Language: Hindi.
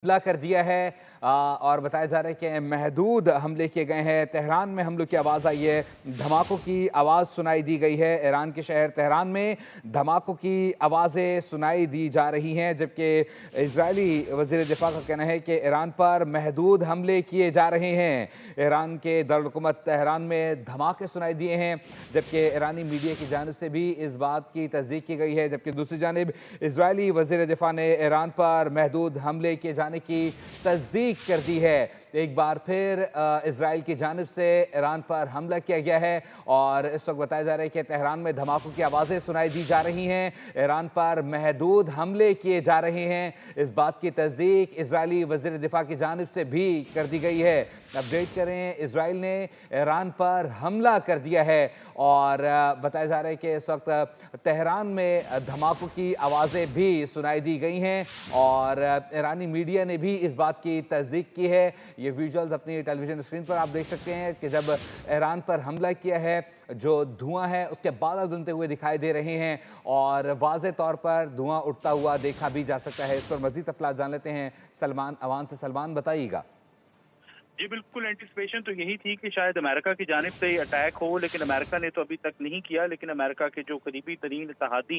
हमला कर दिया है और बताया जा रहा है कि महदूद हमले किए गए हैं। तेहरान में हमलों की आवाज़ आई है, धमाकों की आवाज़ सुनाई दी गई है। ईरान के शहर तेहरान में धमाकों की आवाज़ें सुनाई दी जा रही हैं, जबकि इजरायली वज़ीर दिफ़ा का कहना है कि ईरान पर महदूद हमले किए जा रहे हैं। ईरान के दारुल-हुकूमत तेहरान में धमाके सुनाई दिए हैं, जबकि ईरानी मीडिया की जानिब से भी इस बात की तस्दीक की गई है। जबकि दूसरी जानिब इजरायली वज़ीर दिफ़ा ने ईरान पर महदूद हमले किए जाने की तस्दीक कर दी है। एक बार फिर इजराइल की जानिब से ईरान पर हमला किया गया है और इस वक्त बताया जा रहा है कि तेहरान में धमाकों की आवाज़ें सुनाई दी जा रही हैं। ईरान पर महदूद हमले किए जा रहे हैं। इस बात की तस्दीक इजरायली वज़ीर दिफ़ा की जानिब से भी कर दी गई है। अपडेट करें, इजराइल ने ईरान पर हमला कर दिया है और बताया जा रहा है कि इस वक्त तेहरान में धमाकों की आवाज़ें भी सुनाई दी गई हैं और ईरानी मीडिया ने भी इस बात की तस्दीक की है। ये विजुअल्स अपनी टेलीविजन स्क्रीन पर आप देख सकते हैं कि जब ईरान पर हमला किया है, जो धुआं है उसके बादल बनते हुए दिखाई दे रहे हैं और वाज़े तौर पर धुआं उठता हुआ देखा भी जा सकता है। इस पर मज़ीद तफ़सीलात जान लेते हैं सलमान अवान से। सलमान, बताइएगा। जी बिल्कुल, एंटिसिपेशन तो यही थी कि शायद अमेरिका की जानिब से अटैक हो, लेकिन अमेरिका ने तो अभी तक नहीं किया। लेकिन अमेरिका के जो करीबी तरीन इत्तेहादी